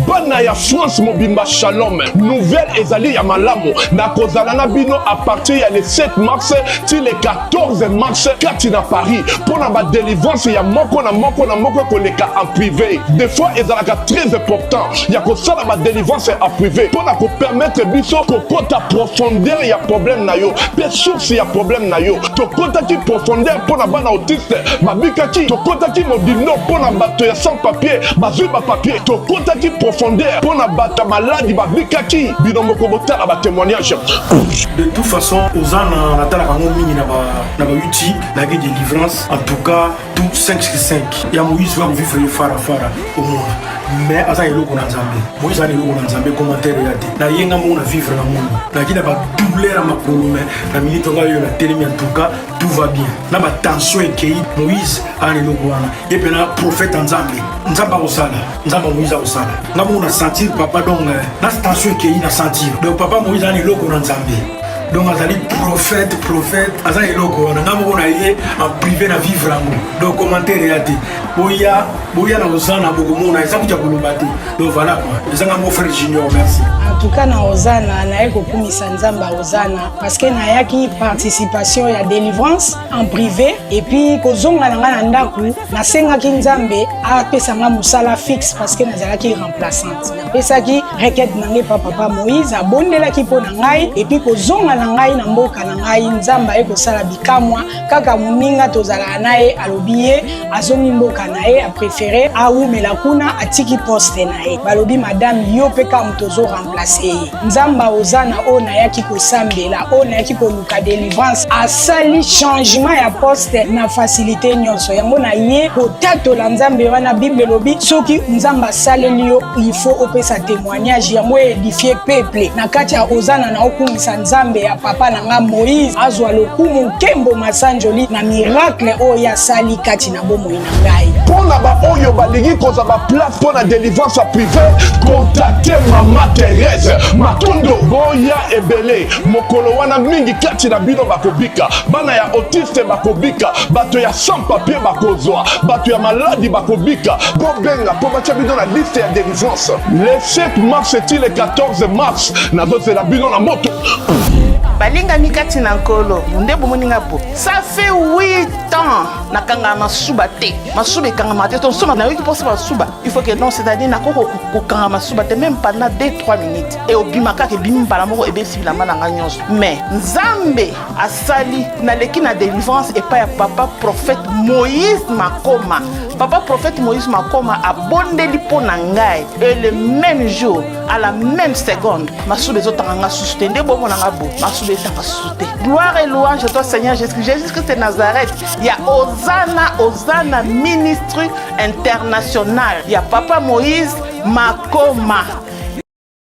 bana ya France mobimba shalom nouvelle ezali ya malamu na kozala na bino à partir ya le 7 mars ti le 14 mars kati na Paris pona ba délivrance ya moko na moko koleka en privé des fois ezalaka très important ya kosala ba délivrance en privé pona ko permettre biso kokota profondeur ya problème na yo pe source ya problème na yo tokota ki profondeur pona bana autiste babikaki tokota ki mobino pona bato ya sans papier bazui ba papier tokota ki profondeur pona bata maladi babikaki bino moko botala ba témoignage. De toute façon ozana natala kango mingi na ba YouTube na ke délivrance en tout cas tout 5 sur 5 ya Moïse va vivre fara au monde mais asa eloko na Nzambe Moïse ana eloko na Nzambe commentaire ya te na yenga mo na vivre na monde na kina ba douleur ma kolome na minute nga yo na telemi en tout cas tout va bien na ba tension ekei Moïse ana eloko wana et puis na prophète Nzambe Nzamba Moïse osala nga mo na sentir papa donc na tension ekei na sentir donc papa Moïse ana eloko na Nzambe donc azali prophète aza eloko wana nga moko na ye en privé na vivre yango donc commentaire ya te boya na ozana bokomona eza kutia koloba te donc voilà quoi ezanga mon frère Junior merci en tout cas na ozana naye kokumisa nzamba ozana parce que nayaki participation ya délivrance en privé et puis kozonga nanga na ndaku nasengaki nzambe apesanga mosala fixe parce que nazalaki remplaçante napesaki requête nange papa Moïse abondelaki mpo na ngai et puis kozonga na ngai na mboka na ngai nzamba ekosala bikamwa kaka moninga tozala na ye alobi ye azongi mboka na ye apréféré awumela kuna atiki poste na ye balobi madame yo mpe kamu tozo remplace ye nzamba ozana oyo nayaki kosambela oyo nayaki koluka délivrance asali changement ya poste na facilité nyonso yango na ye kotatola nzambe wana bible elobi soki nzamba asaleli yo il faut opesa témoignage yango édifie peuple na kati ya ozana na okumisa nzambe ya papa nanga Moïse azwa lokumu nkembo masanjoli na miracle oyo asali kati na bomoi na ngai pona ba oyo balingi koza ba place pona délivrance privée contacter mama Thérèse Matondo boya ebele mokolo wana mingi kati na bino bakobika bana ya autiste bakobika bato ya sans papier bakozwa bato ya maladi bakobika bobenga po batia bino na liste ya délivrance le 7 mars et le 14 mars nazozela bino na moto balinga mikati na nkolo munde bomoninga po ça fait 8 ans nakanga masuba te masuba ekanga te to soma na yoki posa masuba il faut que non c'est-à-dire na koko kokanga masuba te même pendant 2-3 minutes et obimaka ke bimi bala moko ebesi la mananga nyonso mais nzambe asali na leki na délivrance et pas ya papa prophète Moïse Makoma papa prophète Moïse Makoma abondeli po na ngai et le même jour à la même seconde masuba ezotanga susute nde bomo nanga bo masuba ezanga susute gloire et louange à toi Seigneur Jésus-Christ de Nazareth. Il y a Hosanna ministre international. Il y a Papa Moïse Makoma.